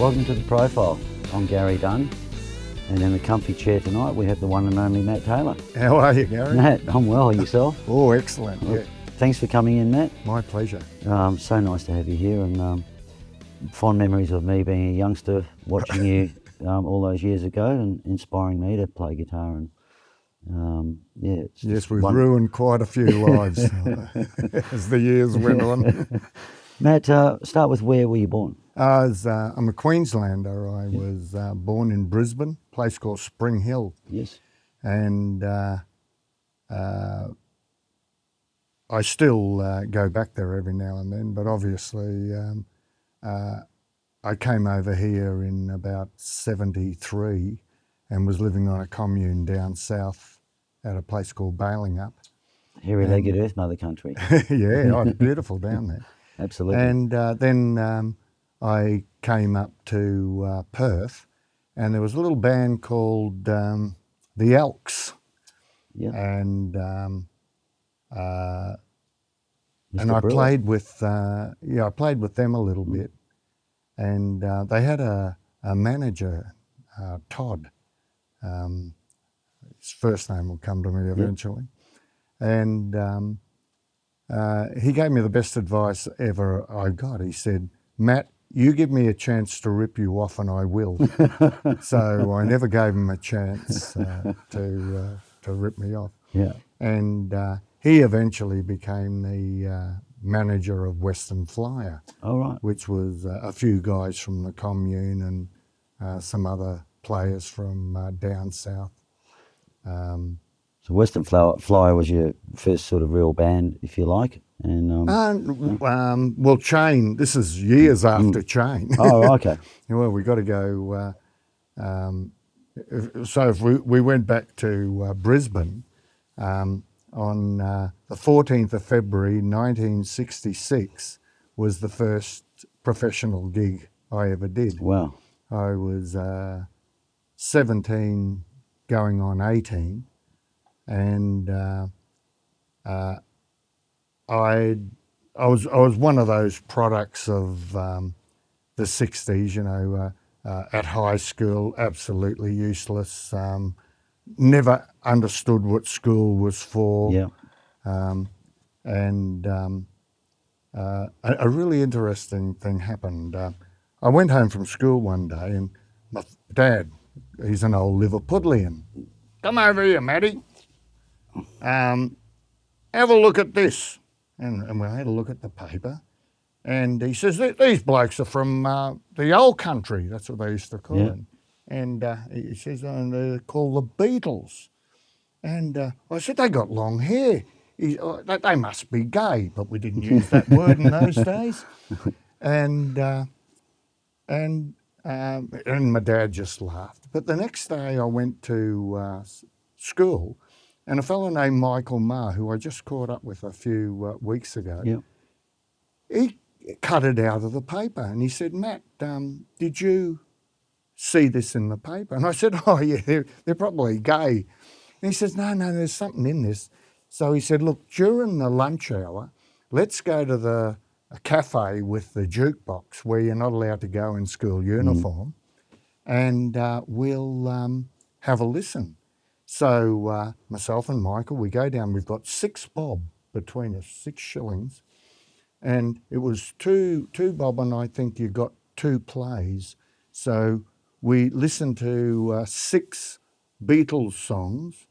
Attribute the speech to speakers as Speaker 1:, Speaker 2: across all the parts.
Speaker 1: Welcome to The Profile. I'm Gary Dunn, and in the comfy chair tonight we have the one and only Matt Taylor.
Speaker 2: How are you, Gary?
Speaker 1: Matt, I'm well. Yourself?
Speaker 2: Oh, excellent.
Speaker 1: Well,
Speaker 2: yeah.
Speaker 1: Thanks for coming in, Matt.
Speaker 2: My pleasure.
Speaker 1: So nice to have you here, and fond memories of me being a youngster watching you all those years ago and inspiring me to play guitar. And
Speaker 2: yes, we've ruined quite a few lives as the years went on.
Speaker 1: Matt, start with where were you born?
Speaker 2: I'm a Queenslander. I was born in Brisbane, a place called Spring Hill.
Speaker 1: Yes.
Speaker 2: And I still go back there every now and then, but obviously I came over here in about 73 and was living on a commune down south at a place called Balingup.
Speaker 1: Hairy-legged Earth Mother country.
Speaker 2: Yeah, oh, it's beautiful down there.
Speaker 1: Absolutely.
Speaker 2: And then I came up to Perth, and there was a little band called the Elks.
Speaker 1: Yeah.
Speaker 2: And
Speaker 1: Mr.
Speaker 2: I
Speaker 1: Brewer.
Speaker 2: played with I played with them a little bit, and they had a manager, Todd. His first name will come to me eventually, and he gave me the best advice ever I got. He said, "Matt, you give me a chance to rip you off, and I will." So I never gave him a chance to rip me off.
Speaker 1: Yeah.
Speaker 2: And he eventually became the manager of Western Flyer,
Speaker 1: All right.
Speaker 2: which was a few guys from the commune and some other players from down south.
Speaker 1: So Western Flyer was your first sort of real band, if you like, and
Speaker 2: Well, Chain. This is years after Chain.
Speaker 1: oh, okay.
Speaker 2: Well, we got to go. So if we went back to Brisbane on the 14th of February 1966 was the first professional gig I ever did.
Speaker 1: Wow.
Speaker 2: I was 17, going on 18, and I was one of those products of the 60s, you know. At high school, absolutely useless. Never understood what school was for.
Speaker 1: Yeah.
Speaker 2: And a really interesting thing happened. I went home from school one day, and my dad, he's an old Liverpudlian. "Come over here, Matty. Have a look at this." And we had a look at the paper. And he says, "These blokes are from the old country." That's what they used to call it. And he says, and they're called the Beatles. And I said, "They got long hair. They must be gay," but we didn't use that word in those days. And my dad just laughed. But the next day I went to school, and a fellow named Michael Marr, who I just caught up with a few weeks ago, he cut it out of the paper, and he said, "Matt, did you see this in the paper?" And I said, "Oh yeah, they're probably gay." And he says, no, "There's something in this." So he said, "Look, during the lunch hour, let's go to a cafe with the jukebox where you're not allowed to go in school uniform, and we'll have a listen." So myself and Michael, we go down. We've got 6 bob between us, 6 shillings. And it was two bob, and I think you got 2 plays. So we listened to 6 Beatles songs,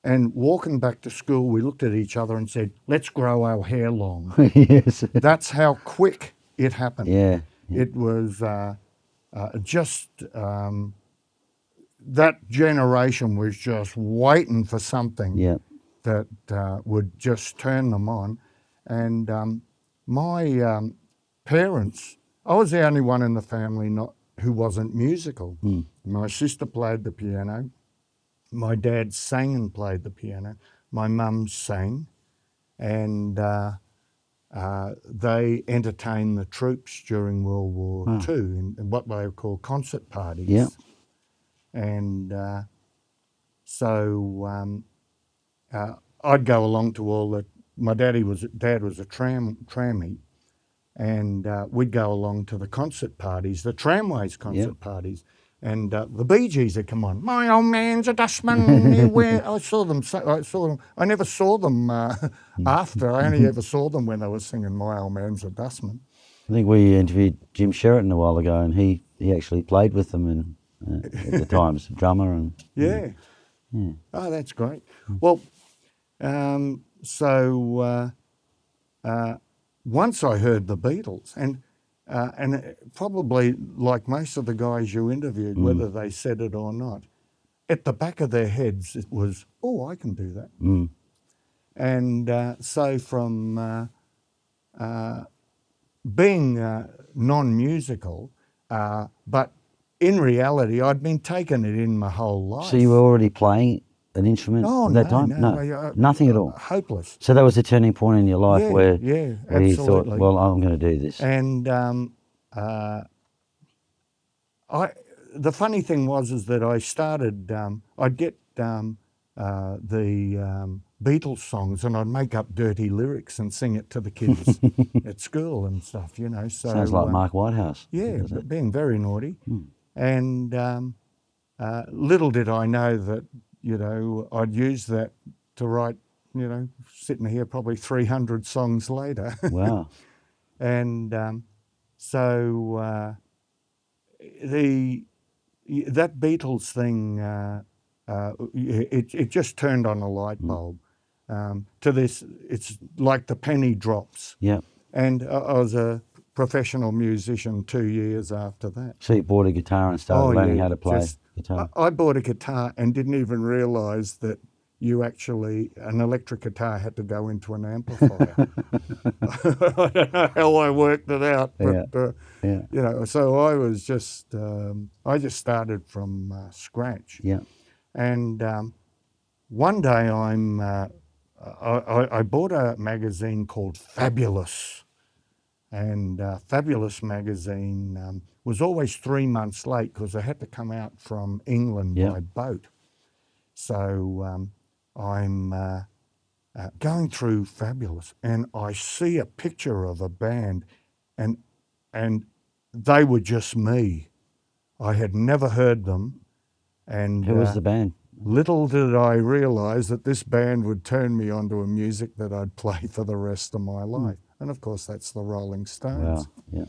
Speaker 2: and walking back to school, we looked at each other and said, "Let's grow our hair long."
Speaker 1: Yes.
Speaker 2: That's how quick it happened.
Speaker 1: Yeah.
Speaker 2: It was just, that generation was just waiting for something that would just turn them on. And my parents, I was the only one in the family who wasn't musical. My sister played the piano. My dad sang and played the piano. My mum sang, and they entertained the troops during World War II in what they call concert parties.
Speaker 1: Yeah.
Speaker 2: And so I'd go along to all the. My dad was a trammie, and we'd go along to the concert parties, the Tramways concert parties, and the Bee Gees would come on. My old man's a dustman. I saw them. I never saw them after. I only ever saw them when they were singing "My Old Man's a Dustman."
Speaker 1: I think we interviewed Jim Sheraton a while ago, and he actually played with them and at the times, drummer and
Speaker 2: Yeah. Oh, that's great. Well, once I heard the Beatles, and probably like most of the guys you interviewed, whether they said it or not, at the back of their heads it was, oh, I can do that. And so from being non-musical, but in reality I'd been taking it in my whole life.
Speaker 1: So you were already playing an instrument at that time? No, nothing at all?
Speaker 2: Hopeless.
Speaker 1: So that was a turning point in your life where you thought, well, I'm going to do this.
Speaker 2: And the funny thing was that I started, I'd get the Beatles songs and I'd make up dirty lyrics and sing it to the kids at school and stuff, you know. So,
Speaker 1: sounds like Mark Whitehouse.
Speaker 2: Yeah, but being very naughty. And little did I know that, you know, I'd use that to write, you know, sitting here probably 300 songs later.
Speaker 1: Wow.
Speaker 2: And so that Beatles thing, it just turned on a light bulb. To this, it's like the penny drops.
Speaker 1: Yeah.
Speaker 2: And I was a professional musician 2 years after that.
Speaker 1: So you bought a guitar and started learning how to play guitar?
Speaker 2: I bought a guitar and didn't even realise that an electric guitar had to go into an amplifier. I don't know how I worked it out, but you know, so I was just, I just started from scratch.
Speaker 1: Yeah.
Speaker 2: And one day I bought a magazine called Fabulous. And Fabulous magazine was always 3 months late because they had to come out from England by boat. So I'm going through Fabulous and I see a picture of a band and they were just me. I had never heard them. And
Speaker 1: who was the band?
Speaker 2: Little did I realise that this band would turn me onto a music that I'd play for the rest of my life. And of course, that's the Rolling Stones.
Speaker 1: Wow, yeah.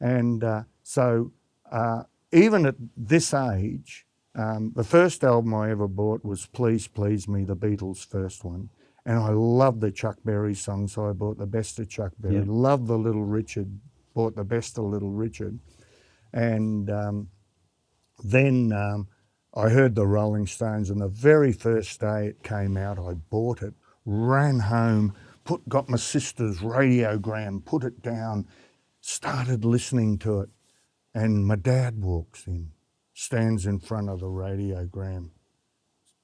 Speaker 2: And so even at this age, the first album I ever bought was Please Please Me, the Beatles' first one. And I loved the Chuck Berry song, so I bought the best of Chuck Berry.
Speaker 1: Yeah.
Speaker 2: Loved the Little Richard, bought the best of Little Richard. And then I heard the Rolling Stones, and the very first day it came out, I bought it, ran home, got my sister's radiogram, put it down, started listening to it, and my dad walks in, stands in front of the radiogram.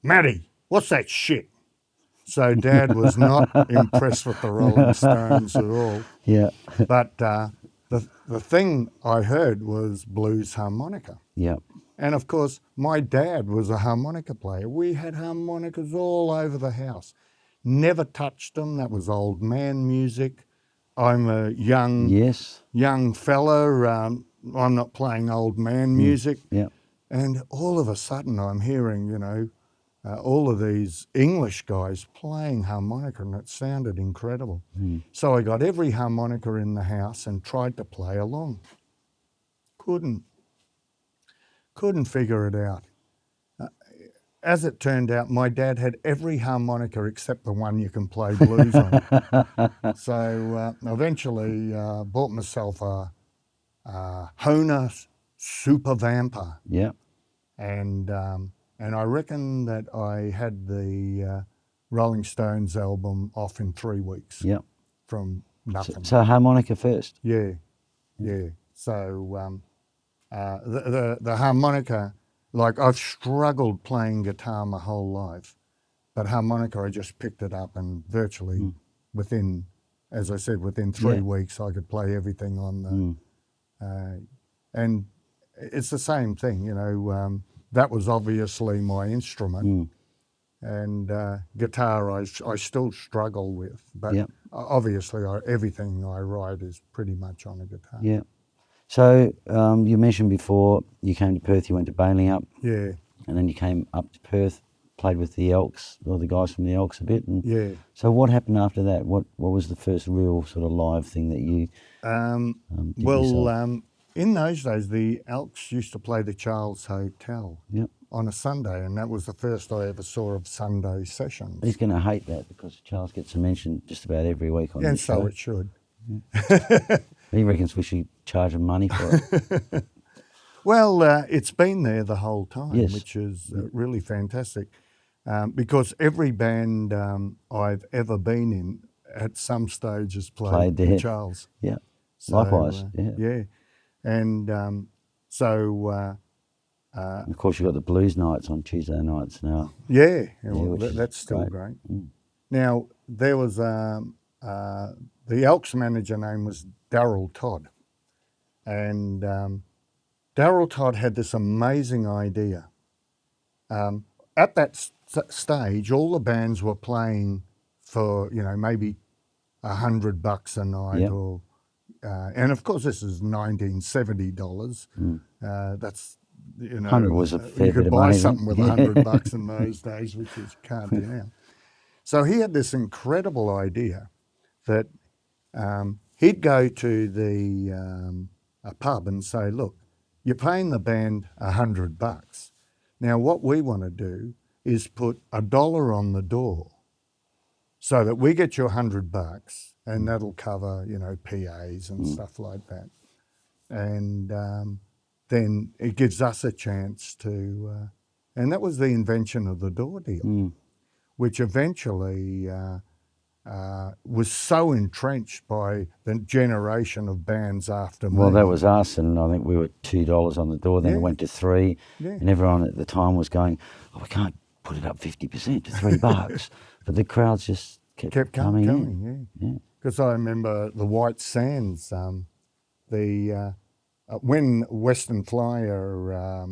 Speaker 2: Matty, what's that shit? So Dad was not impressed with the Rolling Stones at all.
Speaker 1: Yeah.
Speaker 2: But the thing I heard was blues harmonica.
Speaker 1: Yeah.
Speaker 2: And of course, my dad was a harmonica player. We had harmonicas all over the house. Never touched them. That was old man music. I'm a young fella. I'm not playing old man music.
Speaker 1: Yeah.
Speaker 2: And all of a sudden I'm hearing, you know, all of these English guys playing harmonica, and it sounded incredible. So I got every harmonica in the house and tried to play along. Couldn't figure it out. As it turned out, my dad had every harmonica except the one you can play blues on. So eventually bought myself a Hohner Super Vamper.
Speaker 1: Yeah.
Speaker 2: And I reckon that I had the Rolling Stones album off in 3 weeks.
Speaker 1: Yeah.
Speaker 2: From nothing.
Speaker 1: So harmonica first?
Speaker 2: Yeah. So the harmonica, like I've struggled playing guitar my whole life, but harmonica I just picked it up and virtually within, as I said, within 3 weeks I could play everything on the, and it's the same thing, you know, that was obviously my instrument and guitar I still struggle with, but obviously everything I write is pretty much on a guitar.
Speaker 1: Yeah. So you mentioned before you came to Perth, you went to Baileyup,
Speaker 2: Yeah,
Speaker 1: and then you came up to Perth, played with the Elks, or the guys from the Elks a bit. And
Speaker 2: yeah.
Speaker 1: so what happened after that? What was the first real sort of live thing that you did yourself?
Speaker 2: In those days, the Elks used to play the Charles Hotel
Speaker 1: Yep.
Speaker 2: on a Sunday, and that was the first I ever saw of Sunday sessions.
Speaker 1: He's going to hate that because Charles gets a mention just about every week on
Speaker 2: And
Speaker 1: this
Speaker 2: so
Speaker 1: show.
Speaker 2: it should.
Speaker 1: He reckons we should charge him money for it.
Speaker 2: Well, it's been there the whole time,
Speaker 1: Yes.
Speaker 2: which is really fantastic. Because every band I've ever been in at some stage has played
Speaker 1: Played
Speaker 2: the
Speaker 1: there.
Speaker 2: Charles.
Speaker 1: Yeah.
Speaker 2: So,
Speaker 1: Likewise.
Speaker 2: yeah. And so,
Speaker 1: And of course, you've got the blues nights on Tuesday nights now.
Speaker 2: yeah, well,
Speaker 1: which is
Speaker 2: that's still
Speaker 1: great.
Speaker 2: great. Now, there was the Elks manager name was Darryl Todd. And Darryl Todd had this amazing idea. At that stage, all the bands were playing for, maybe $100 a night,
Speaker 1: Yep.
Speaker 2: or and of course this is $1970. That's
Speaker 1: 100 was a fair
Speaker 2: you
Speaker 1: bit
Speaker 2: could
Speaker 1: of
Speaker 2: buy
Speaker 1: money,
Speaker 2: something with
Speaker 1: then.
Speaker 2: $100 in those days, which you can't do now. So he had this incredible idea that he'd go to a pub and say, "Look, you're paying the band $100. Now what we want to do is put $1 on the door, so that we get you $100, and that'll cover, PAs and stuff like that. And then it gives us a chance to, and that was the invention of the door deal, which eventually was so entrenched by the generation of bands after me.
Speaker 1: Well, that was us, and I think we were $2 on the door. Then it went to $3, and everyone at the time was going, "Oh, we can't put it up 50% to $3." But the crowds just kept coming in.
Speaker 2: Yeah. Because I remember the White Sands, when Western Flyer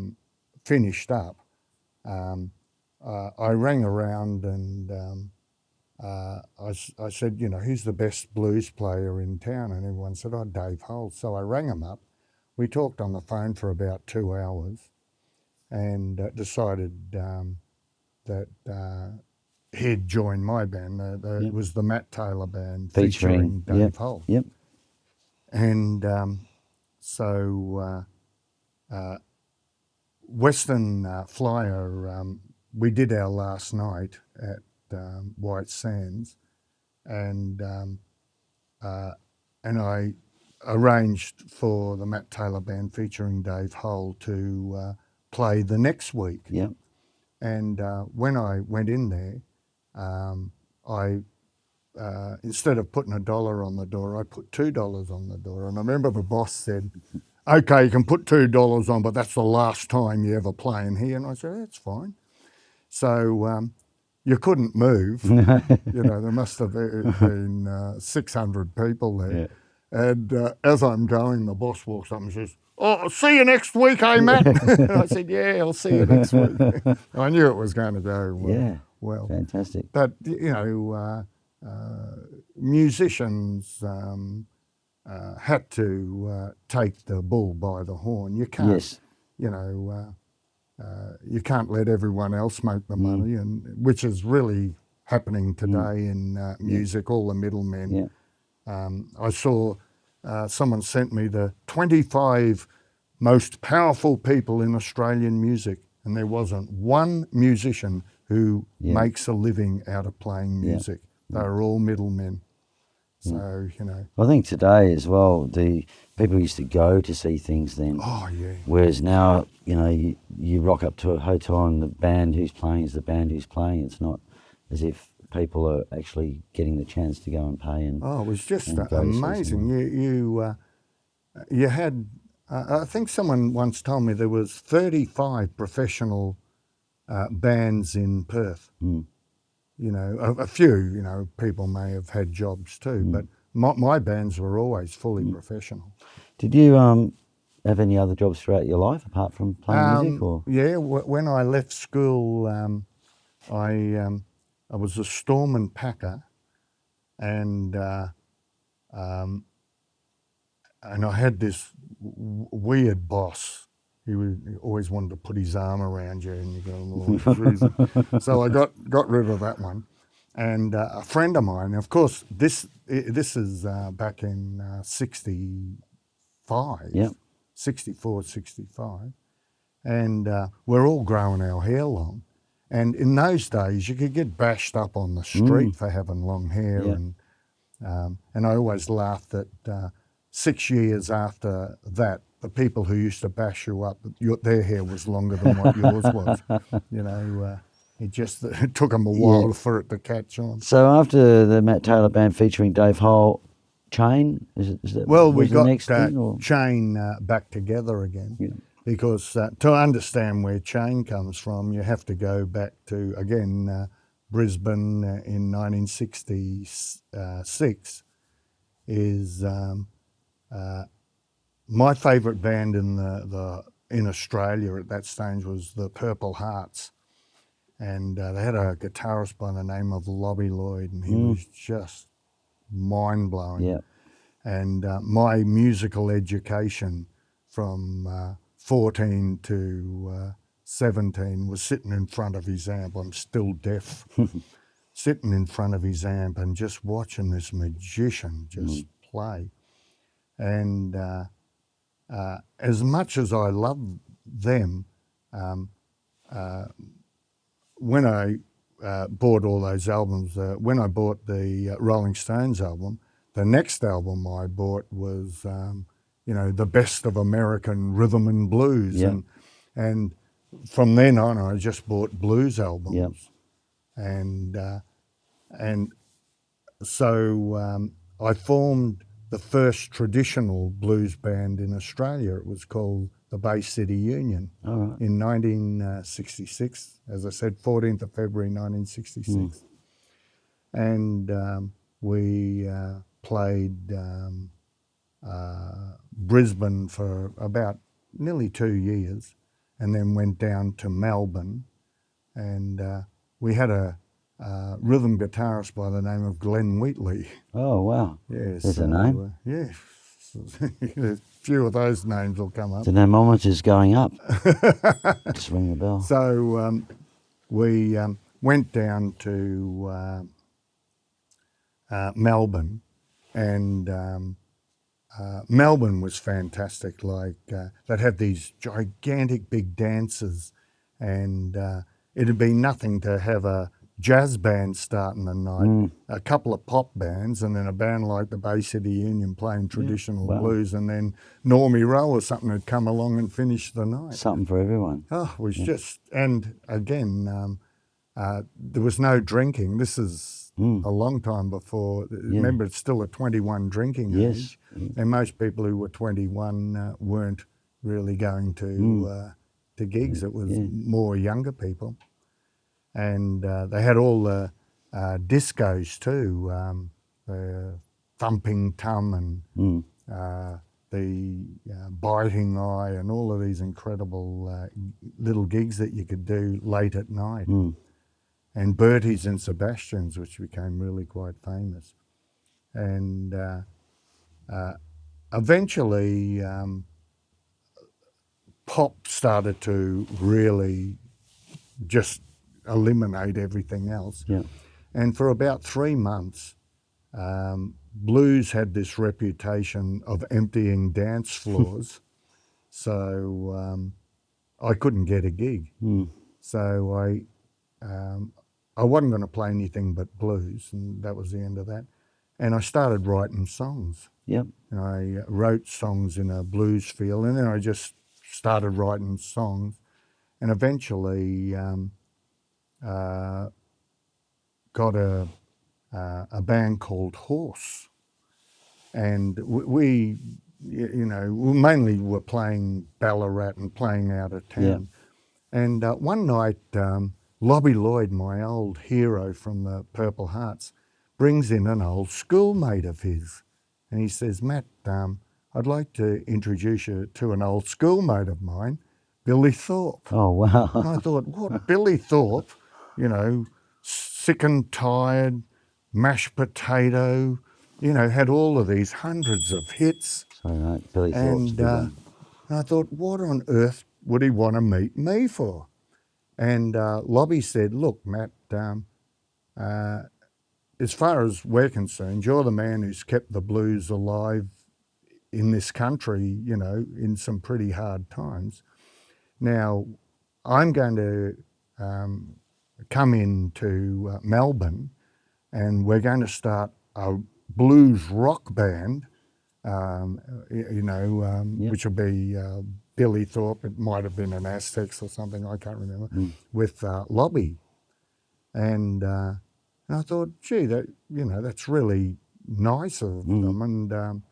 Speaker 2: finished up, I rang around and I said, who's the best blues player in town? And everyone said, "Oh, Dave Holt." So I rang him up. We talked on the phone for about 2 hours and decided that he'd join my band. It was the Matt Taylor Band featuring Dave Holt.
Speaker 1: Yep.
Speaker 2: And so Western Flyer, we did our last night at White Sands, and I arranged for the Matt Taylor Band featuring Dave Holt to play the next week.
Speaker 1: Yep.
Speaker 2: And when I went in there, I instead of putting $1 on the door, I put $2 on the door. And I remember the boss said, "Okay, you can put $2 on, but that's the last time you ever play in here." And I said, "That's fine." So you couldn't move. There must have been 600 people there.
Speaker 1: Yeah.
Speaker 2: And as I'm going, the boss walks up and says, "Oh, I'll see you next week, eh, Matt?" And I said, "Yeah, I'll see you next week." I knew it was going to go well.
Speaker 1: Fantastic.
Speaker 2: But, musicians had to take the bull by the horn. You can't,
Speaker 1: Yes.
Speaker 2: You can't let everyone else make the money, and which is really happening today in music, all the middlemen.
Speaker 1: Yeah.
Speaker 2: I saw someone sent me the 25 most powerful people in Australian music, and there wasn't one musician who makes a living out of playing music. They're all middlemen. So,
Speaker 1: I think today as well, the people used to go to see things then.
Speaker 2: Oh, yeah.
Speaker 1: Whereas now, you rock up to a hotel and the band who's playing is the band who's playing. It's not as if people are actually getting the chance to go and pay. And
Speaker 2: it was just
Speaker 1: and go to see
Speaker 2: amazing.
Speaker 1: someone.
Speaker 2: You had, I think someone once told me there was 35 professional bands in Perth. A few, people may have had jobs too, but my bands were always fully professional.
Speaker 1: Did you have any other jobs throughout your life apart from playing music? Or?
Speaker 2: Yeah, when I left school, I was a storeman packer and I had this weird boss. He always wanted to put his arm around you, and you go, oh, geez. So I got rid of that one. And a friend of mine, of course, this is back in 65,
Speaker 1: Yep.
Speaker 2: 64, 65. And we're all growing our hair long. And in those days, you could get bashed up on the street for having long hair.
Speaker 1: Yep.
Speaker 2: And I always laughed that 6 years after that, the people who used to bash you up, their hair was longer than what yours was. You know, it took them a while for it to catch on.
Speaker 1: So after the Matt Taylor Band featuring Dave Hole, Chain, is that
Speaker 2: well, we got
Speaker 1: the next thing, or?
Speaker 2: Chain back together again.
Speaker 1: Yeah.
Speaker 2: Because to understand where Chain comes from, you have to go back to, again, Brisbane in 1966 is my favourite band in Australia at that stage was the Purple Hearts. And they had a guitarist by the name of Lobby Lloyd, and he was just mind-blowing.
Speaker 1: Yeah.
Speaker 2: And my musical education from 14 to 17 was sitting in front of his amp. I'm still deaf. Sitting in front of his amp and just watching this magician just play. And as much as I love them, when I bought all those albums, when I bought the Rolling Stones album, the next album I bought was, the best of American rhythm and blues.
Speaker 1: Yeah.
Speaker 2: And from then on, I just bought blues albums.
Speaker 1: Yeah.
Speaker 2: And so I formed the first traditional blues band in Australia. It was called the Bay City Union in 1966. As I said, 14th of February 1966. And we played Brisbane for about nearly 2 years, and then went down to Melbourne. And we had a rhythm guitarist by the name of Glenn Wheatley.
Speaker 1: Oh, wow.
Speaker 2: Yes.
Speaker 1: There's a name.
Speaker 2: Yeah. A few of those names will come up.
Speaker 1: The thermometer's going up. Just ring the bell.
Speaker 2: So we went down to Melbourne, and Melbourne was fantastic. Like they'd have these gigantic big dances, and it'd be nothing to have a jazz band starting the night, a couple of pop bands, and then a band like the Bay City Union playing traditional blues, and then Normie Rowe or something had come along and finished the night.
Speaker 1: Something for everyone.
Speaker 2: Oh, it was just, and again, there was no drinking. This is a long time before. Remember, it's still a 21 drinking age, and most people who were 21 weren't really going to gigs. It was more younger people. And they had all the discos too, the Thumping Tum and the Biting Eye, and all of these incredible little gigs that you could do late at night. And Bertie's and Sebastian's, which became really quite famous. And eventually pop started to really just eliminate everything else.
Speaker 1: Yeah.
Speaker 2: And for about 3 months, blues had this reputation of emptying dance floors. So I couldn't get a gig. So I wasn't going to play anything but blues, and that was the end of that. And I started writing songs.
Speaker 1: Yep.
Speaker 2: And I wrote songs in a blues feel, and then I just started writing songs, and eventually got a band called Horse, and we mainly were playing Ballarat and playing out of town. And one night, Lobby Lloyd, my old hero from the Purple Hearts, brings in an old schoolmate of his, and he says, "Matt, I'd like to introduce you to an old schoolmate of mine, Billy Thorpe."
Speaker 1: Oh, wow.
Speaker 2: And I thought, what, Billy Thorpe? Sick and tired, Mashed Potato, you know, had all of these hundreds of hits.
Speaker 1: So Billy Thorpe's big one.
Speaker 2: And I thought, what on earth would he want to meet me for? And Lobby said, look, Matt, as far as we're concerned, you're the man who's kept the blues alive in this country, you know, in some pretty hard times. Now, I'm going to come into Melbourne, and we're going to start a blues rock band, which will be Billy Thorpe. It might have been an Aztecs or something, I can't remember, with Lobby. And I thought, gee, that's really nice of them.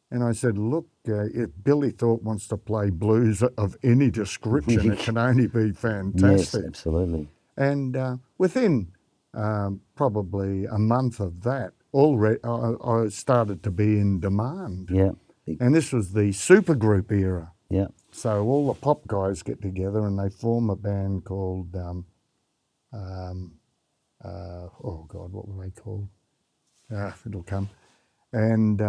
Speaker 2: And I said, look, if Billy Thorpe wants to play blues of any description, it can only be fantastic.
Speaker 1: Yes, absolutely.
Speaker 2: And within probably a month of that, already I started to be in demand.
Speaker 1: Yeah.
Speaker 2: And this was the supergroup era.
Speaker 1: Yeah.
Speaker 2: So all the pop guys get together and they form a band called, what were they called? It'll come. And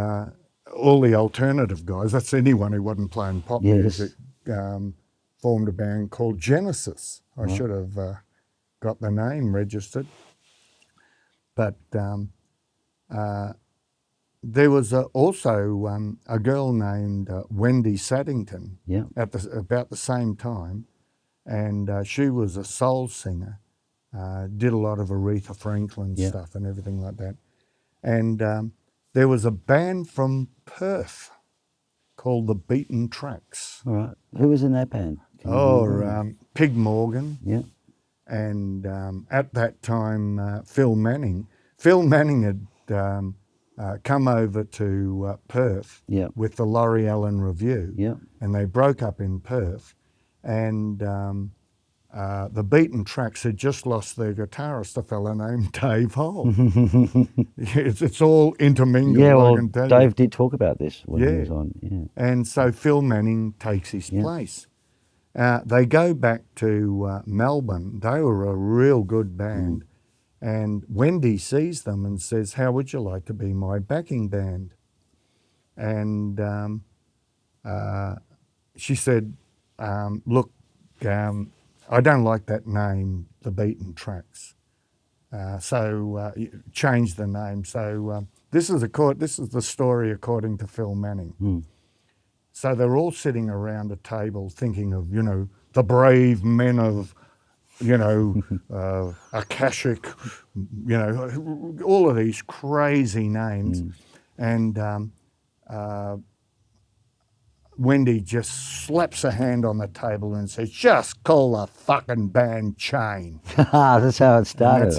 Speaker 2: all the alternative guys, that's anyone who wasn't playing pop music, formed a band called Genesis. I should have got the name registered. But there was also a girl named Wendy Saddington at about the same time, and she was a soul singer, did a lot of Aretha Franklin stuff and everything like that. And there was a band from Perth called the Beaten Tracks.
Speaker 1: All right. Who was in that band?
Speaker 2: Pig Morgan.
Speaker 1: Yeah.
Speaker 2: And at that time, Phil Manning. Phil Manning had come over to Perth with the Laurie Allen Review, and they broke up in Perth. And the Beaten Tracks had just lost their guitarist, a fellow named Dave Hole. it's all intermingled.
Speaker 1: Yeah, well,
Speaker 2: I can tell
Speaker 1: Dave
Speaker 2: you.
Speaker 1: did talk about this when he was on. Yeah.
Speaker 2: And so Phil Manning takes his place. They go back to Melbourne. They were a real good band. And Wendy sees them and says, how would you like to be my backing band? And she said, look, I don't like that name, the Beaten Tracks. So change the name. So this is the story according to Phil Manning. So they're all sitting around a table thinking of, the brave men of, Akashic, all of these crazy names. And Wendy just slaps her hand on the table and says, just call the fucking band Chain.
Speaker 1: That's how it started.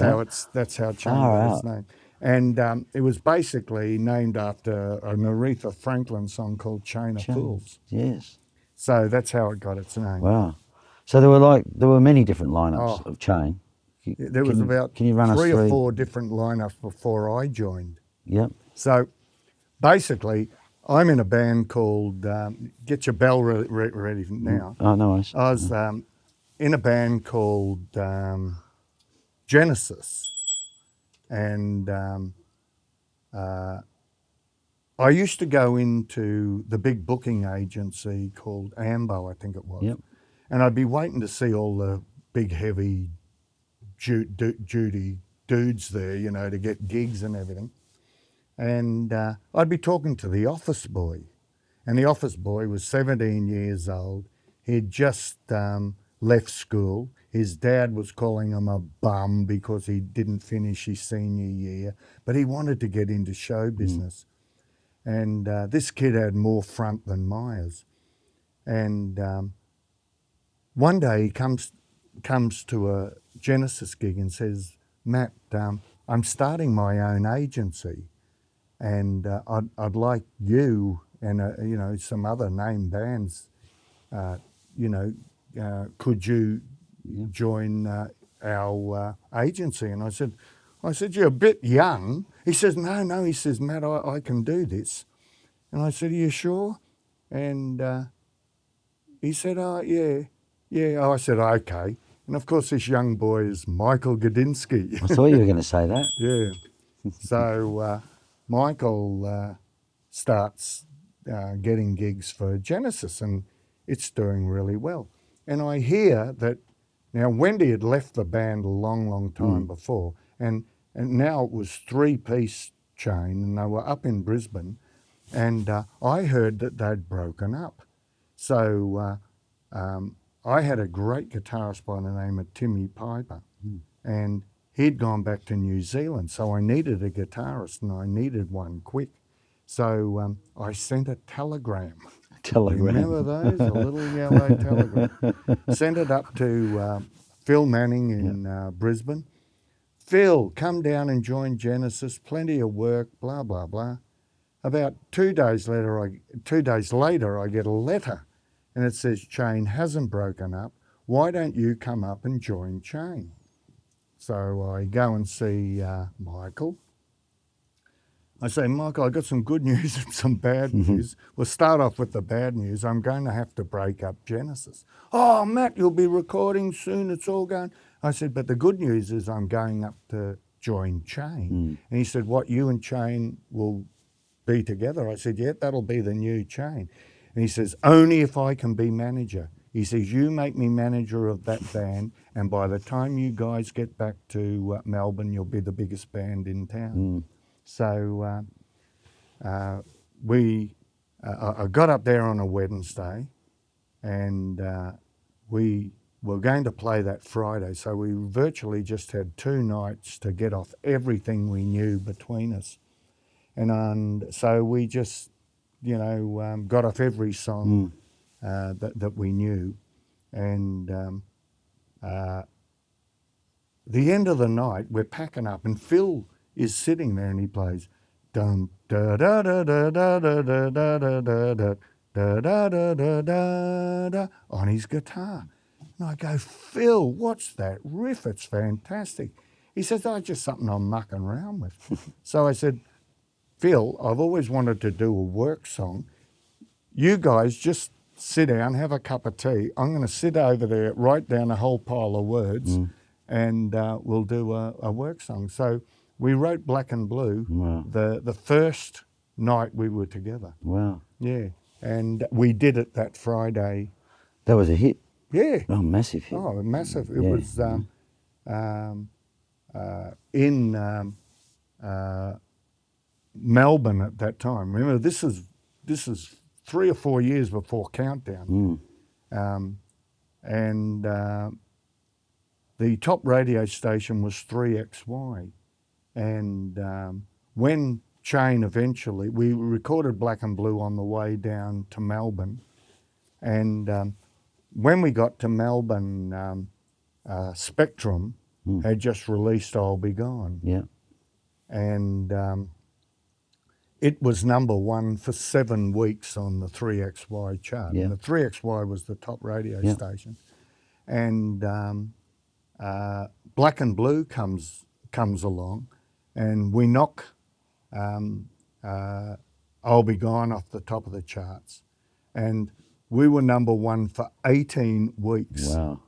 Speaker 2: That's how Chain got its name. And it was basically named after an Aretha Franklin song called Chain of Fools.
Speaker 1: Yes.
Speaker 2: So that's how it got its name.
Speaker 1: Wow. So there were many different lineups of Chain.
Speaker 2: There was about 3 or 4 different lineups before I joined.
Speaker 1: Yep.
Speaker 2: So basically, I'm in a band called, get your bell ready now.
Speaker 1: Oh, no worries.
Speaker 2: I was in a band called Genesis. And I used to go into the big booking agency called Ambo, I think it was.
Speaker 1: Yep.
Speaker 2: And I'd be waiting to see all the big, heavy duty dudes there, to get gigs and everything. And I'd be talking to the office boy. And the office boy was 17 years old. He'd just left school. His dad was calling him a bum because he didn't finish his senior year, but he wanted to get into show business. And this kid had more front than Myers. And one day he comes to a Genesis gig and says, Matt, I'm starting my own agency, and I'd like you and some other name bands. Could you join our agency? And I said, you're a bit young. He says, no. He says, Matt, I can do this. And I said, are you sure? And he said, oh, yeah. Oh, I said, okay. And of course, this young boy is Michael Gudinski.
Speaker 1: I thought you were going to say that.
Speaker 2: Yeah. So Michael starts getting gigs for Genesis, and it's doing really well. And I hear that now Wendy had left the band a long time before, and now it was three-piece chain, and they were up in Brisbane, and I heard that they'd broken up. So I had a great guitarist by the name of Timmy Piper, and he'd gone back to New Zealand, so I needed a guitarist, and I needed one quick. So I sent a telegram. Remember those? A little yellow telegram. Sent it up to Phil Manning in Brisbane. Phil, come down and join Genesis. Plenty of work. Blah blah blah. About 2 days later, I get a letter, and it says Chain hasn't broken up. Why don't you come up and join Chain? So I go and see Michael. I say, Michael, I've got some good news and some bad news. We'll start off with the bad news. I'm going to have to break up Genesis. Oh, Matt, you'll be recording soon. It's all going. I said, but the good news is I'm going up to join Chain. And he said, what, you and Chain will be together? I said, yeah, that'll be the new Chain. And he says, only if I can be manager. He says, you make me manager of that band, and by the time you guys get back to Melbourne, you'll be the biggest band in town. So I got up there on a Wednesday, and we were going to play that Friday. So we virtually just had 2 nights to get off everything we knew between us. And so we just, got off every song that we knew. And the end of the night, we're packing up, and Phil is sitting there, and he plays dum da da da da da da da da da da da da da da da da on his guitar. And I go, Phil, what's that riff? It's fantastic. He says, oh, just something I'm mucking around with. So I said, Phil, I've always wanted to do a work song. You guys just sit down, have a cup of tea. I'm going to sit over there, write down a whole pile of words, and we'll do a work song. So we wrote Black and Blue the first night we were together.
Speaker 1: Wow.
Speaker 2: Yeah. And we did it that Friday.
Speaker 1: That was a hit.
Speaker 2: Yeah.
Speaker 1: Oh, massive hit.
Speaker 2: Oh, massive. It was in Melbourne at that time. Remember, this is 3 or 4 years before Countdown. And the top radio station was 3XY. And when Chain eventually, we recorded Black and Blue on the way down to Melbourne. And when we got to Melbourne, Spectrum had just released I'll Be Gone.
Speaker 1: Yeah.
Speaker 2: And it was #1 for 7 weeks on the 3XY chart.
Speaker 1: Yeah.
Speaker 2: And the 3XY was the top radio station. And Black and Blue comes along, and we knock I'll Be Gone off the top of the charts. And we were #1 for 18 weeks.
Speaker 1: Wow.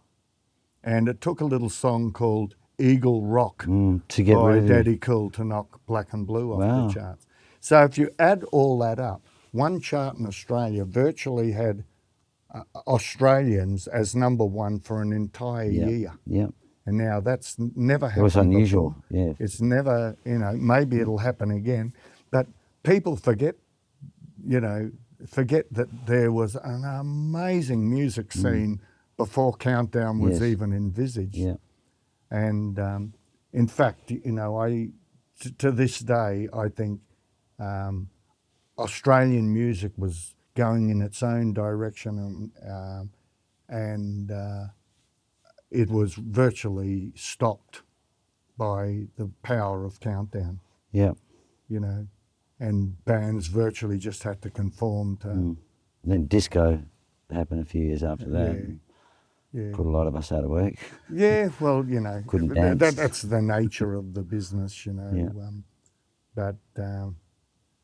Speaker 2: And it took a little song called Eagle Rock
Speaker 1: to get
Speaker 2: by
Speaker 1: rid of
Speaker 2: Daddy Cool to knock Black and Blue off
Speaker 1: Wow.
Speaker 2: the charts. So if you add all that up, one chart in Australia virtually had Australians as #1 for an entire year.
Speaker 1: Yeah.
Speaker 2: And now that's never happened.
Speaker 1: It was unusual.
Speaker 2: Before.
Speaker 1: Yeah.
Speaker 2: It's never, maybe it'll happen again. But people forget that there was an amazing music scene before Countdown was even envisaged.
Speaker 1: Yeah.
Speaker 2: And in fact, to this day, I think Australian music was going in its own direction, and it was virtually stopped by the power of Countdown.
Speaker 1: Yeah.
Speaker 2: And bands virtually just had to conform to.
Speaker 1: And then disco happened a few years after that.
Speaker 2: Yeah.
Speaker 1: Put a lot of us out of work.
Speaker 2: Yeah, well,
Speaker 1: Couldn't dance.
Speaker 2: That's the nature of the business,
Speaker 1: Yeah.
Speaker 2: But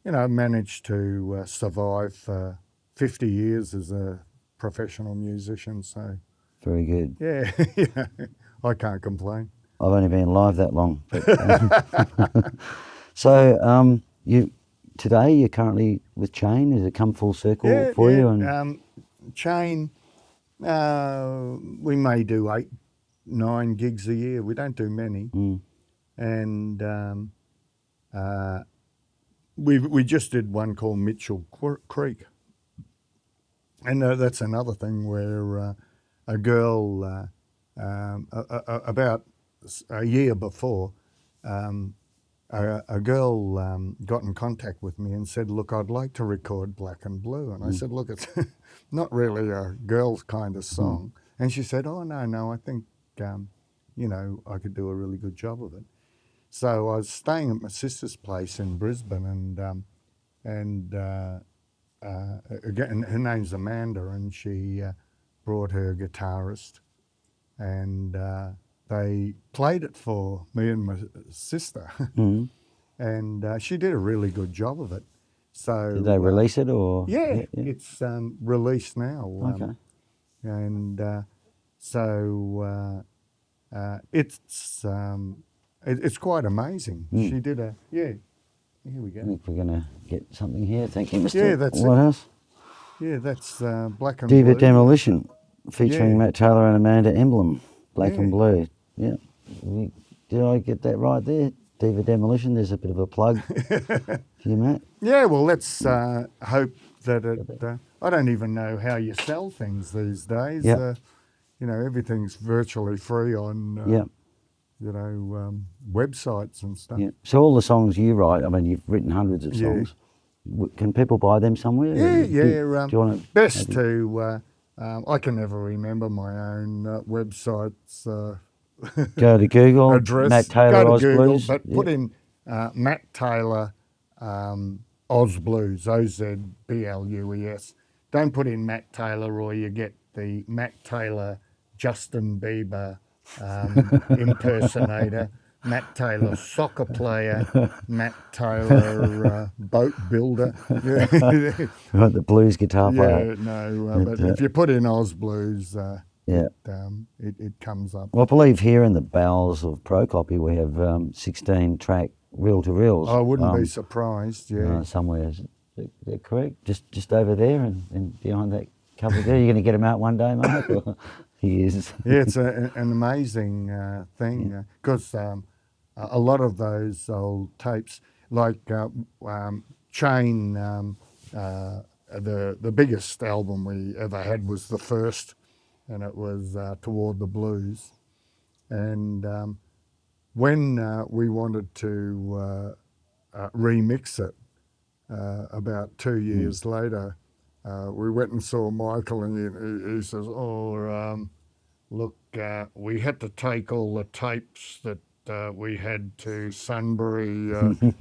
Speaker 2: managed to survive for 50 years as a professional musician. So
Speaker 1: Very good.
Speaker 2: yeah, I can't complain.
Speaker 1: I've only been live that long. But, So today you're currently with Chain. Has it come full circle for you? And
Speaker 2: Chain, we may do 8, 9 gigs a year. We don't do many. And we just did one called Mitchell Creek. And that's another thing where a girl, about a year before, a girl got in contact with me and said, look, I'd like to record Black and Blue. And I said, look, it's not really a girl's kind of song. And she said, oh, no, I think, I could do a really good job of it. So I was staying at my sister's place in Brisbane, and again, her name's Amanda, and she brought her guitarist, and they played it for me and my sister, and she did a really good job of it. So
Speaker 1: did they release it, or?
Speaker 2: Yeah, it's released now.
Speaker 1: Okay.
Speaker 2: And so it's quite amazing. She did a Here we go.
Speaker 1: I think we're going to get something here. Thank you, Mr.
Speaker 2: Yeah, that's
Speaker 1: Whitehouse.
Speaker 2: Yeah, that's Black and
Speaker 1: Diva
Speaker 2: Blue.
Speaker 1: Demolition, featuring Matt Taylor and Amanda Emblem. Black and Blue. Yeah. Did I get that right there? Diva Demolition. There's a bit of a plug for you, Matt.
Speaker 2: Yeah. Well, let's hope that it. I don't even know how you sell things these days.
Speaker 1: Yeah.
Speaker 2: Everything's virtually free on. Websites and stuff.
Speaker 1: Yeah. So all the songs you write, I mean, you've written hundreds of songs. Can people buy them somewhere?
Speaker 2: Yeah.
Speaker 1: Do you want
Speaker 2: best to. I can never remember my own websites.
Speaker 1: Go to Google.
Speaker 2: Address.
Speaker 1: Matt Taylor
Speaker 2: Go to
Speaker 1: Oz
Speaker 2: Google,
Speaker 1: Blues.
Speaker 2: but put in Matt Taylor Oz Blues, OZBLUES. Don't put in Matt Taylor, or you get the Matt Taylor Justin Bieber impersonator, Matt Taylor soccer player, Matt Taylor boat builder.
Speaker 1: Right, the blues guitar player.
Speaker 2: But if you put in Oz Blues, it comes up.
Speaker 1: Well, I believe here in the bowels of Procopy we have 16-track reel-to-reels.
Speaker 2: I wouldn't be surprised,
Speaker 1: somewhere. Is that correct? Just over there and behind that cupboard there. You're going to get them out one day, mate? He is.
Speaker 2: Yeah, it's an amazing thing, because a lot of those old tapes, like Chain, the biggest album we ever had was the first, and it was Toward the Blues. And when we wanted to remix it about 2 years later, we went and saw Michael, and he says, look, we had to take all the tapes that we had to Sunbury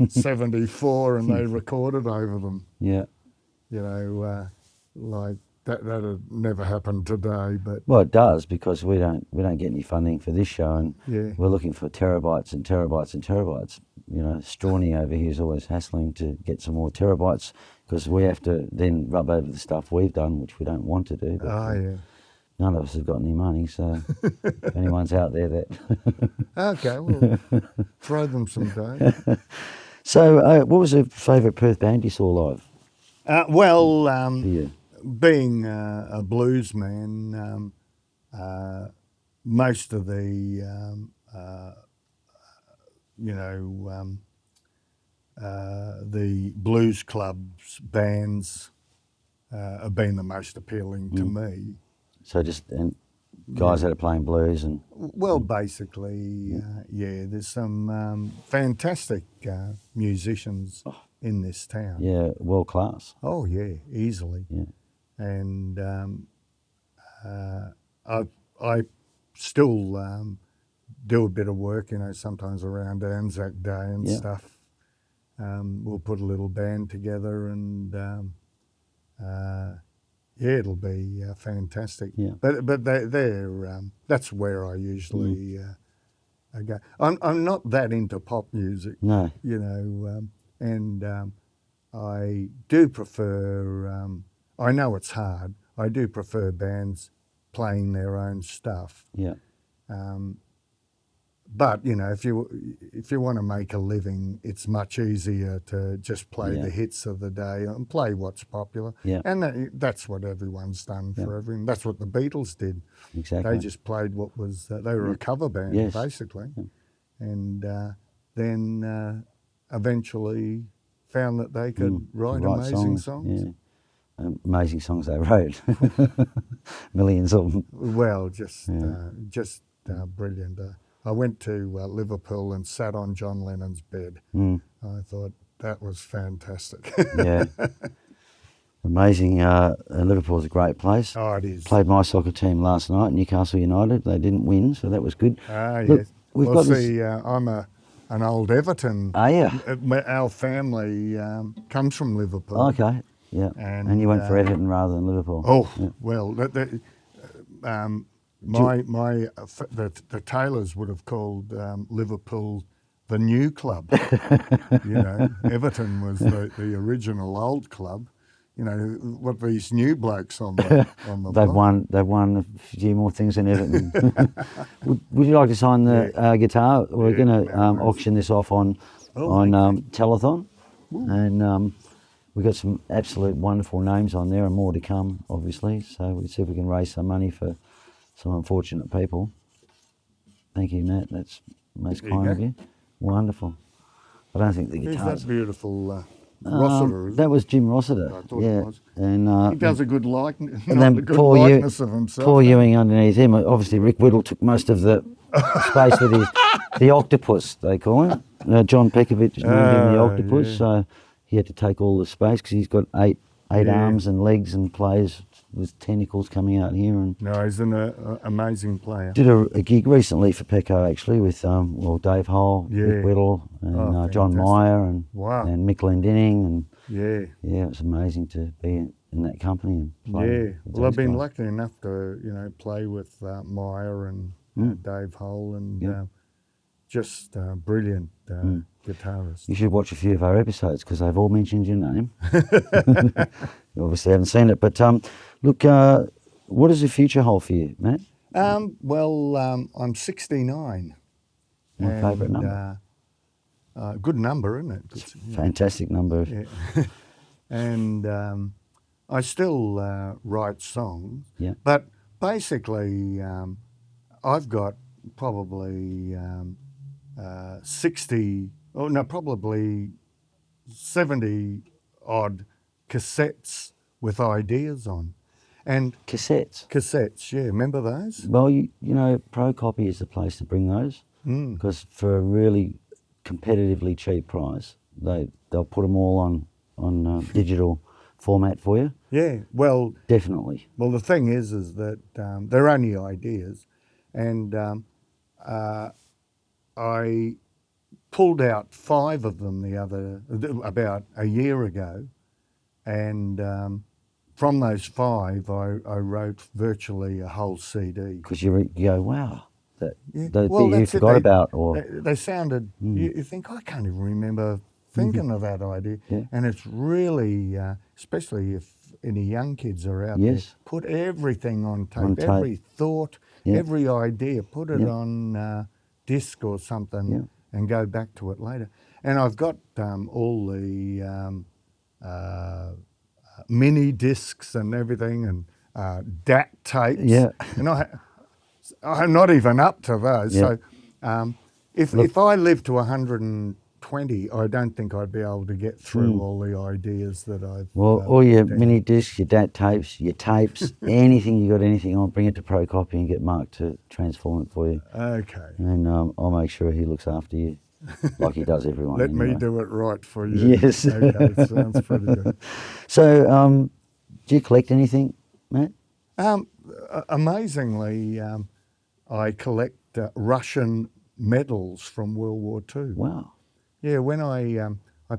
Speaker 2: 74, and they recorded over them.
Speaker 1: Yeah.
Speaker 2: Like that had never happened today. But
Speaker 1: well, it does, because we don't get any funding for this show, and we're looking for terabytes and terabytes and terabytes. Strawny over here is always hassling to get some more terabytes, because we have to then rub over the stuff we've done, which we don't want to do. But, none of us have got any money, so if anyone's out there that...
Speaker 2: Okay, well, throw them some dough.
Speaker 1: So what was the favourite Perth band you saw live?
Speaker 2: Being a blues man, most of the, the blues clubs bands have been the most appealing to me.
Speaker 1: So just guys that are playing blues and...
Speaker 2: Well, basically, there's some fantastic musicians in this town.
Speaker 1: Yeah, world class.
Speaker 2: Oh, yeah, easily.
Speaker 1: Yeah.
Speaker 2: And I still do a bit of work, sometimes around Anzac Day and stuff. We'll put a little band together, and it'll be fantastic.
Speaker 1: Yeah.
Speaker 2: But they're that's where I usually go. I'm not that into pop music.
Speaker 1: No.
Speaker 2: And I do prefer. I know it's hard. I do prefer bands playing their own stuff.
Speaker 1: Yeah.
Speaker 2: but you know, if you want to make a living, it's much easier to just play the hits of the day and play what's popular.
Speaker 1: Yeah.
Speaker 2: And that's what everyone's done for everything. That's what the Beatles did.
Speaker 1: Exactly.
Speaker 2: They just played what was. They were a cover band basically, and then eventually found that they could write amazing songs.
Speaker 1: Yeah. Amazing songs they wrote. Millions of them.
Speaker 2: Well, just brilliant. I went to Liverpool and sat on John Lennon's bed. I thought that was fantastic.
Speaker 1: Yeah. Amazing. Liverpool's a great place.
Speaker 2: Oh, it is.
Speaker 1: Played my soccer team last night, Newcastle United. They didn't win, so that was good.
Speaker 2: Look, yes.
Speaker 1: We've
Speaker 2: well,
Speaker 1: got
Speaker 2: see, I'm an old Everton.
Speaker 1: Oh, yeah.
Speaker 2: Our family comes from Liverpool.
Speaker 1: Okay. Yeah. And you went for Everton rather than Liverpool.
Speaker 2: Oh,
Speaker 1: yeah.
Speaker 2: Well, the Taylors would have called Liverpool the new club. You know, Everton was the original old club. You know, what these new blokes on the
Speaker 1: They've won a few more things than Everton. would you like to sign the guitar? We're going to auction this off on Telethon, and we've got some absolute wonderful names on there, and more to come, obviously. So we'll see if we can raise some money for some unfortunate people. Thank you, Matt. That's most kind of you. Wonderful. I don't think the guitar.
Speaker 2: Who's that beautiful? Rossiter,
Speaker 1: that was Jim Rossiter.
Speaker 2: I thought it was.
Speaker 1: And
Speaker 2: he does a good likeness,
Speaker 1: and then
Speaker 2: likeness of himself.
Speaker 1: Paul Ewing underneath him. Obviously, Rick Whittle took most of the space with the octopus, they call him. John Pekovic named him the octopus, so he had to take all the space because he's got eight arms and legs and plays with tentacles coming out here. And
Speaker 2: no, he's an amazing player.
Speaker 1: Did a gig recently for Pecco actually with Dave Hull, Rick Whittle, and John Meyer and Mick Glendinning, and it was amazing to be in that company and play.
Speaker 2: Well, I've been lucky enough to play with Meyer and Dave Hull and just brilliant guitarist.
Speaker 1: You should watch a few of our episodes because they've all mentioned your name. You obviously haven't seen it, but look, what does the future hold for you, Matt?
Speaker 2: I'm 69.
Speaker 1: My favourite number.
Speaker 2: Good number, isn't it?
Speaker 1: Fantastic number.
Speaker 2: Yeah. And I still write songs, but basically I've got probably 70 odd cassettes with ideas on. And cassettes, yeah, remember those?
Speaker 1: Well, you know, Procopy is the place to bring those because for a really competitively cheap price, they'll put them all on digital format for you.
Speaker 2: Yeah, well, definitely. Well, the thing is that they're only ideas, and I pulled out 5 of them about a year ago, and from those 5, I wrote virtually a whole CD.
Speaker 1: Because you go, wow, you forgot about, or
Speaker 2: they sounded. You think, I can't even remember thinking of that idea, and it's really, especially if any young kids are out there, put everything on tape, every thought, every idea, put it on disc or something, and go back to it later. And I've got all the mini discs and everything, and DAT tapes. And I'm not even up to those. So if I live to 120, I don't think I'd be able to get through all the ideas that I've.
Speaker 1: Well, all your mini discs, your DAT tapes, your tapes, anything you got, anything on, bring it to Procopy and get Mark to transform it for you.
Speaker 2: Okay.
Speaker 1: And I'll make sure he looks after you, like he does everyone.
Speaker 2: Let me do it right for you.
Speaker 1: Yes.
Speaker 2: Okay, sounds pretty good.
Speaker 1: So, do you collect anything, Matt?
Speaker 2: Amazingly, I collect Russian medals from World War II.
Speaker 1: Wow.
Speaker 2: Yeah, when I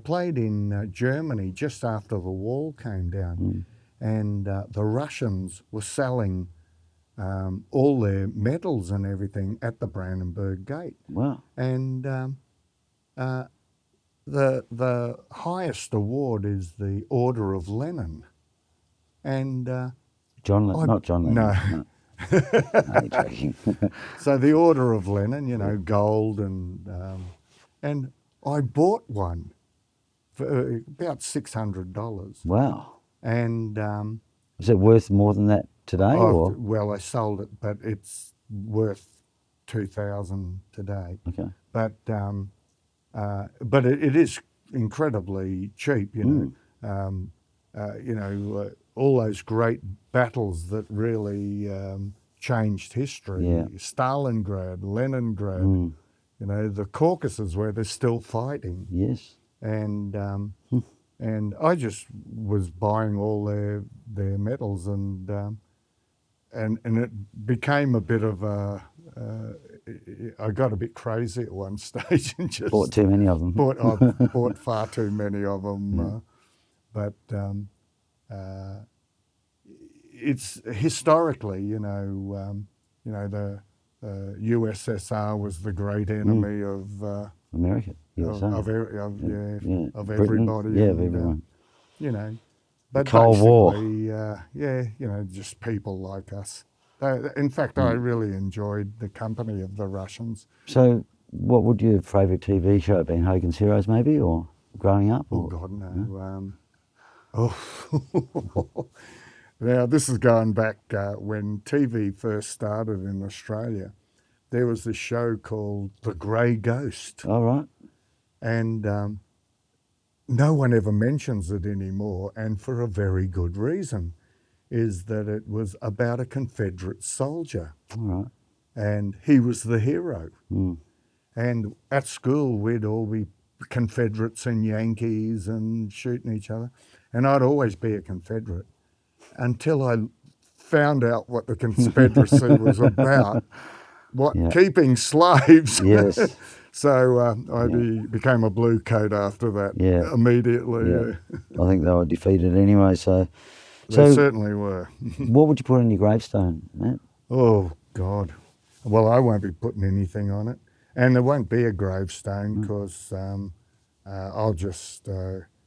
Speaker 2: played in Germany just after the wall came down, and the Russians were selling all their medals and everything at the Brandenburg Gate.
Speaker 1: Wow.
Speaker 2: And the highest award is the Order of Lenin. And
Speaker 1: not John Lennon.
Speaker 2: No.
Speaker 1: No, you're joking.
Speaker 2: So the Order of Lenin, you know, gold, and I bought one for about $600.
Speaker 1: Wow.
Speaker 2: And
Speaker 1: Is it worth more than that today, or?
Speaker 2: well, I sold it, but it's worth 2,000 today.
Speaker 1: Okay.
Speaker 2: But it is incredibly cheap, you know. All those great battles that really changed history.
Speaker 1: Yeah.
Speaker 2: Stalingrad, Leningrad, you know, the Caucasus where they're still fighting.
Speaker 1: Yes.
Speaker 2: And I just was buying all their medals, and it became a bit of a. I got a bit crazy at one stage and just
Speaker 1: Bought too many of them.
Speaker 2: I bought far too many of them, but it's historically, you know, the USSR was the great enemy of
Speaker 1: America, USA.
Speaker 2: of
Speaker 1: Britain,
Speaker 2: everybody.
Speaker 1: yeah,
Speaker 2: and,
Speaker 1: of everyone.
Speaker 2: you know, but
Speaker 1: Cold War.
Speaker 2: basically, you know, just people like us. In fact, I really enjoyed the company of the Russians.
Speaker 1: So, what would your favourite TV show have been? Hogan's Heroes, maybe, or growing up?
Speaker 2: Oh
Speaker 1: Or?
Speaker 2: God, no. Now this is going back when TV first started in Australia. There was this show called The Grey Ghost,
Speaker 1: All right.
Speaker 2: and no one ever mentions it anymore, and for a very good reason, is that it was about a Confederate soldier,
Speaker 1: All right.
Speaker 2: and he was the hero. And at school, we'd all be Confederates and Yankees and shooting each other, and I'd always be a Confederate until I found out what the Confederacy was about, keeping slaves.
Speaker 1: Yes.
Speaker 2: So I became a blue coat after that immediately.
Speaker 1: Yeah. I think they were defeated anyway, so...
Speaker 2: They certainly were.
Speaker 1: What would you put on your gravestone, Matt?
Speaker 2: Oh, God. Well, I won't be putting anything on it. And there won't be a gravestone because I'll just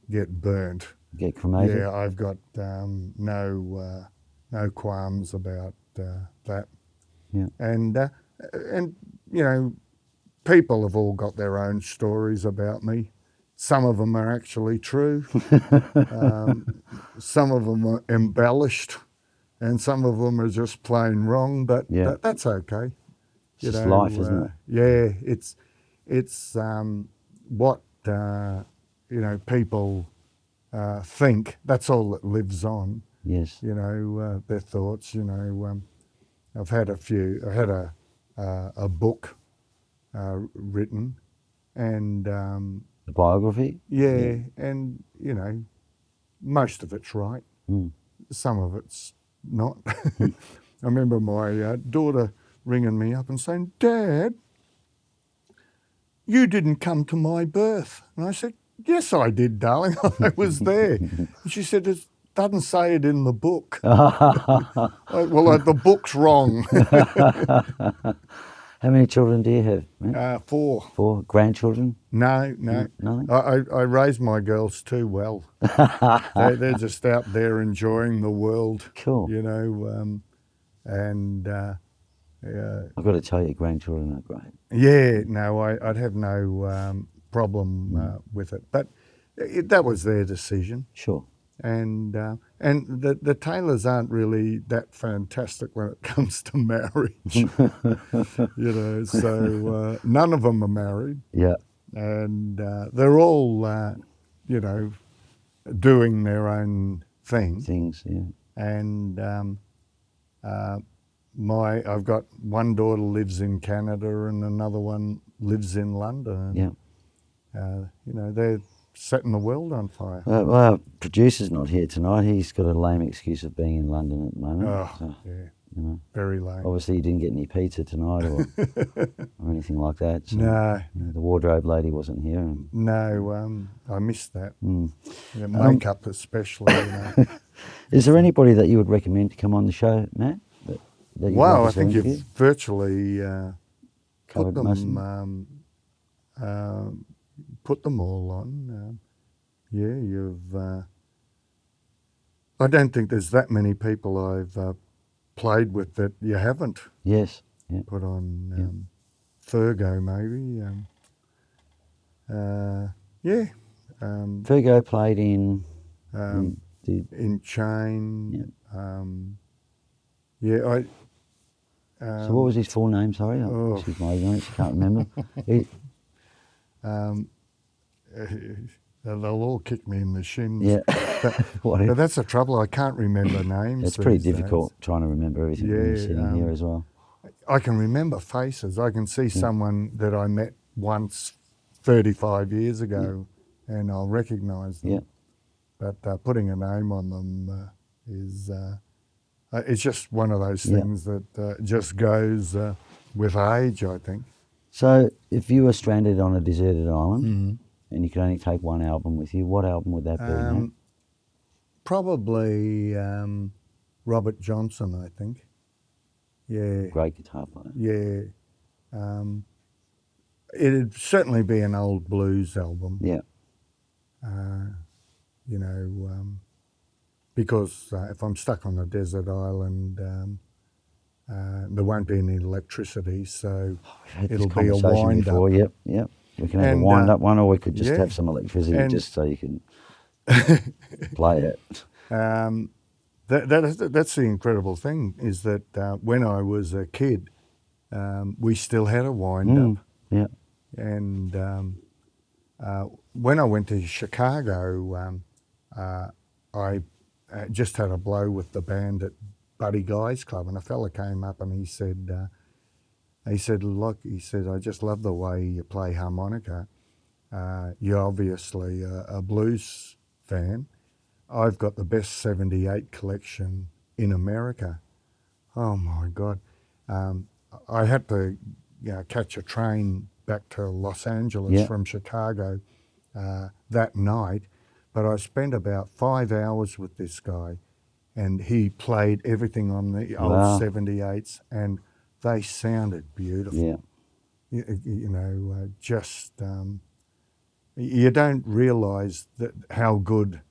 Speaker 2: get burnt.
Speaker 1: Get cremated?
Speaker 2: Yeah, I've got no qualms about that.
Speaker 1: Yeah.
Speaker 2: And you know, people have all got their own stories about me. Some of them are actually true. Some of them are embellished, and some of them are just plain wrong. But that's okay.
Speaker 1: It's just life, isn't it?
Speaker 2: Yeah, it's what people think. That's all that lives on.
Speaker 1: Yes.
Speaker 2: You know, their thoughts. You know, I've had a book written, and
Speaker 1: a biography.
Speaker 2: Yeah, and you know, most of it's right. Some of it's not. I remember my daughter ringing me up and saying, "Dad, you didn't come to my birth." And I said, "Yes, I did, darling. I was there." And she said, "It doesn't say it in the book." Well, the book's wrong.
Speaker 1: How many children do you have, Matt?
Speaker 2: 4.
Speaker 1: 4 grandchildren?
Speaker 2: No.
Speaker 1: Nothing?
Speaker 2: I raised my girls too well. They're just out there enjoying the world.
Speaker 1: Cool.
Speaker 2: You know, and
Speaker 1: I've got to tell you, grandchildren are great.
Speaker 2: Yeah, no, I'd have no problem with it. But that was their decision.
Speaker 1: Sure.
Speaker 2: And the Taylors aren't really that fantastic when it comes to marriage. You know, so none of them are married.
Speaker 1: Yeah.
Speaker 2: And they're all, doing their own thing.
Speaker 1: Things, yeah.
Speaker 2: And I've got one daughter lives in Canada and another one lives in London.
Speaker 1: Yeah.
Speaker 2: They're setting the world on fire.
Speaker 1: Well, our producer's not here tonight. He's got a lame excuse of being in London at the moment.
Speaker 2: Oh,
Speaker 1: so,
Speaker 2: yeah.
Speaker 1: You know,
Speaker 2: very lame.
Speaker 1: Obviously, he didn't get any pizza tonight or anything like that. So,
Speaker 2: no.
Speaker 1: The wardrobe lady wasn't here. And,
Speaker 2: no, I missed that. Yeah, makeup especially.
Speaker 1: Is there anybody that you would recommend to come on the show, Matt?
Speaker 2: Wow, I think you've virtually
Speaker 1: covered
Speaker 2: put them all on. you've. I don't think there's that many people I've played with that you haven't
Speaker 1: Yes. Yeah.
Speaker 2: put on? Fergo, maybe. Yeah.
Speaker 1: Fergo played in
Speaker 2: In Chain.
Speaker 1: Yeah. So what was his full name? Sorry, excuse my ignorance. I can't remember.
Speaker 2: They'll all kick me in the shins.
Speaker 1: Yeah.
Speaker 2: But that's the trouble. I can't remember names.
Speaker 1: It's pretty difficult trying to remember everything when you're sitting here as well.
Speaker 2: I can remember faces. I can see someone that I met once 35 years ago and I'll recognise them. Yeah. But putting a name on them is... it's just one of those things that just goes with age, I think.
Speaker 1: So if you were stranded on a deserted island and you could only take one album with you, what album would that be, Matt?
Speaker 2: Probably Robert Johnson, I think. Yeah.
Speaker 1: Great guitar player.
Speaker 2: Yeah. It'd certainly be an old blues album.
Speaker 1: Yeah.
Speaker 2: You know, because if I'm stuck on a desert island, there won't be any electricity, so it'll be a wind-up.
Speaker 1: Yep, yep. We can have a wind-up one, or we could just have some electricity just so you can play it.
Speaker 2: That's the incredible thing, is that when I was a kid, we still had a wind-up.
Speaker 1: Yeah.
Speaker 2: And when I went to Chicago, I just had a blow with the band at Buddy Guy's Club, and a fella came up and he said, look, he said, I just love the way you play harmonica. You're obviously a blues fan. I've got the best 78 collection in America. Oh my God. I had to catch a train back to Los Angeles from Chicago that night, but I spent about 5 hours with this guy, and he played everything on the old 78s, and they sounded beautiful. Yeah. You know, just you don't realise that how good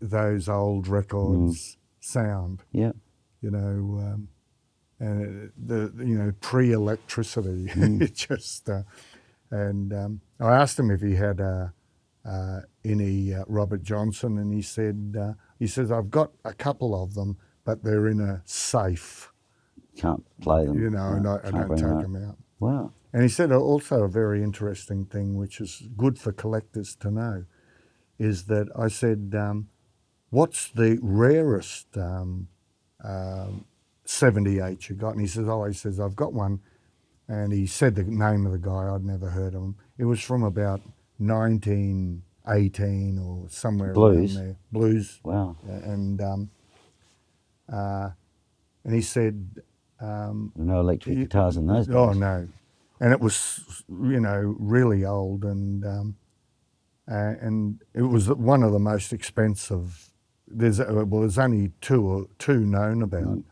Speaker 2: those old records sound.
Speaker 1: Yeah.
Speaker 2: You know, and pre-electricity. It just and I asked him if he had any Robert Johnson, and he says I've got a couple of them, but they're in a safe.
Speaker 1: Can't play them.
Speaker 2: You know, and I don't take them out.
Speaker 1: Wow.
Speaker 2: And he said also a very interesting thing, which is good for collectors to know, is that I said, what's the rarest 78 you got? And he says, I've got one. And he said the name of the guy. I'd never heard of him. It was from about 1918 or somewhere around there. Blues.
Speaker 1: Wow.
Speaker 2: And he said...
Speaker 1: no electric guitars in those days.
Speaker 2: Oh, no. And it was, really old, and it was one of the most expensive. There's only two known about.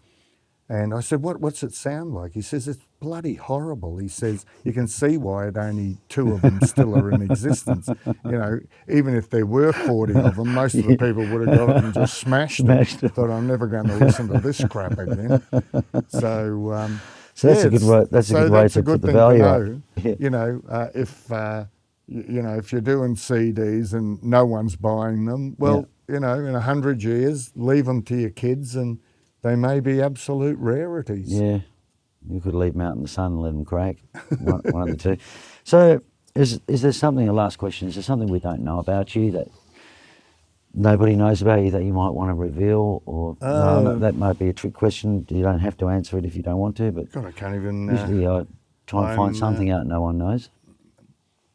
Speaker 2: And I said, what's it sound like? He says, it's bloody horrible. He says, you can see why only 2 of them still are in existence. You know, even if there were 40 of them, most of the people would have got it and just smashed it. Thought, I'm never going to listen to this crap again. So
Speaker 1: that's a good way. That's a good way to put the value up.
Speaker 2: You know, if you're doing CDs and no one's buying them, well, in 100 years, leave them to your kids, and they may be absolute rarities.
Speaker 1: Yeah, you could leave them out in the sun and let them crack. one of the two. So, is there something? A last question: is there something we don't know about you that nobody knows about you that you might want to reveal? Or no, that might be a trick question. You don't have to answer it if you don't want to. But
Speaker 2: God, I can't even.
Speaker 1: Usually, I try and find something out no one knows.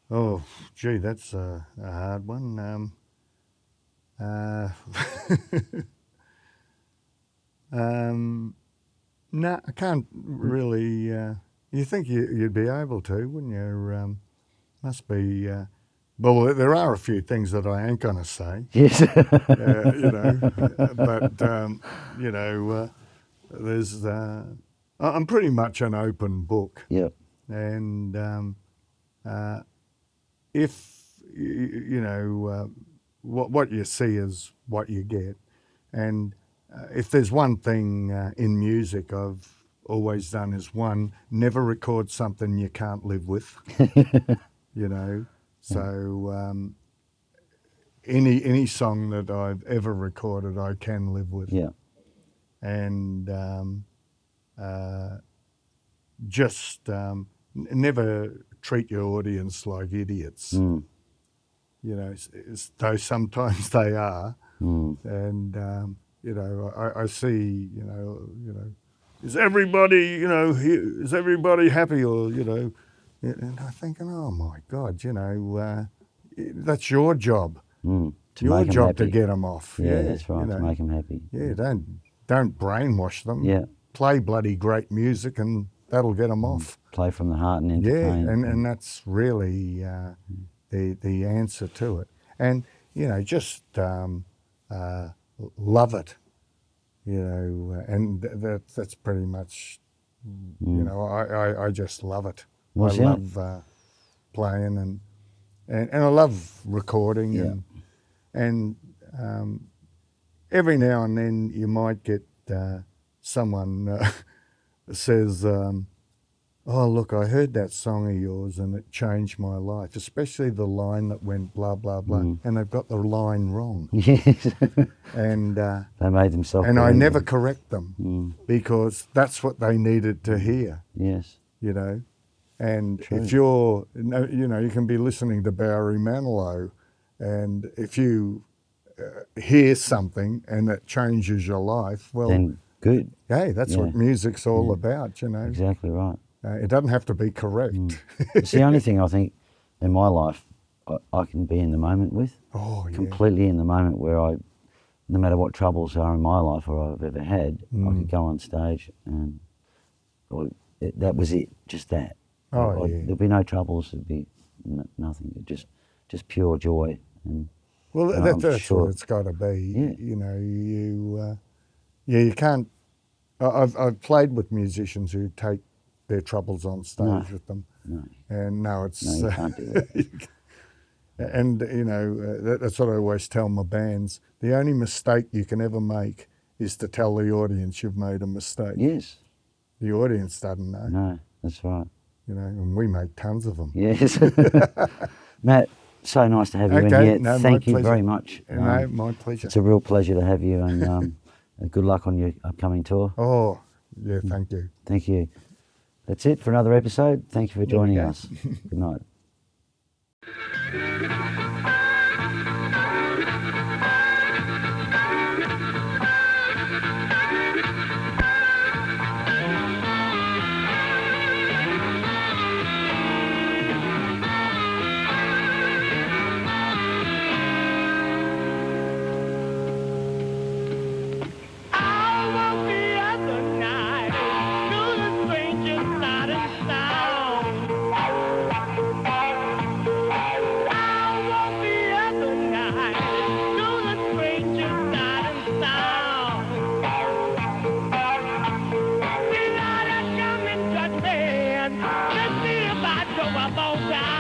Speaker 2: Oh, gee, that's a hard one. No, I can't really. You think you'd be able to, wouldn't you? Must be. Well, there are a few things that I ain't going to say.
Speaker 1: Yes.
Speaker 2: But there's. I'm pretty much an open book.
Speaker 1: Yeah.
Speaker 2: And if what you see is what you get, and if there's one thing in music I've always done is one, never record something you can't live with. You know, so any song that I've ever recorded, I can live with.
Speaker 1: Yeah.
Speaker 2: And just never treat your audience like idiots.
Speaker 1: Mm.
Speaker 2: You know, though sometimes they are.
Speaker 1: Mm.
Speaker 2: And you know, I see, you know, is everybody, you know, is everybody happy, or you know, and I'm thinking, oh my God, you know, that's your job.
Speaker 1: Mm.
Speaker 2: Your job to get them off.
Speaker 1: Yeah, that's right.
Speaker 2: You know,
Speaker 1: to make them happy.
Speaker 2: Yeah, don't brainwash them.
Speaker 1: Yeah.
Speaker 2: Play bloody great music, and that'll get them off.
Speaker 1: Play from the heart and entertain.
Speaker 2: Yeah, and that's really the answer to it. And you know, just love it. You know, and that's pretty much. You know, I just love it.
Speaker 1: Well,
Speaker 2: I love playing and I love recording.
Speaker 1: Yeah.
Speaker 2: And every now and then you might get someone says, oh, look, I heard that song of yours and it changed my life, especially the line that went blah, blah, blah. And they've got the line wrong.
Speaker 1: Yes.
Speaker 2: And
Speaker 1: they made themselves.
Speaker 2: And I never correct them because that's what they needed to hear.
Speaker 1: Yes.
Speaker 2: You know, and if you're, you know, you can be listening to Barry Manilow, and if you hear something and it changes your life, well,
Speaker 1: then good.
Speaker 2: Hey, that's what music's all about, you know.
Speaker 1: Exactly right.
Speaker 2: It doesn't have to be correct.
Speaker 1: It's the only thing I think in my life I can be in the moment with.
Speaker 2: Oh, yeah.
Speaker 1: Completely in the moment, where no matter what troubles are in my life or I've ever had, I could go on stage and that was it, just that.
Speaker 2: Oh, yeah.
Speaker 1: There'd be no troubles, there'd be nothing, just pure joy. And
Speaker 2: well, that's
Speaker 1: sure.
Speaker 2: what it's got to be.
Speaker 1: Yeah.
Speaker 2: You know, you can't. I've played with musicians who take their troubles on stage with them, and
Speaker 1: you can't do that.
Speaker 2: And you know, that's what I always tell my bands. The only mistake you can ever make is to tell the audience you've made a mistake.
Speaker 1: Yes.
Speaker 2: The audience doesn't know.
Speaker 1: No, that's right.
Speaker 2: You know, and we make tons of them.
Speaker 1: Yes. Matt, so nice to have you in here.
Speaker 2: No,
Speaker 1: Thank you very much.
Speaker 2: No, my pleasure.
Speaker 1: It's a real pleasure to have you, and good luck on your upcoming tour.
Speaker 2: Oh, yeah, thank you.
Speaker 1: Thank you. That's it for another episode. Thank you for joining us. Good night.
Speaker 3: Let's see if I drove up on time.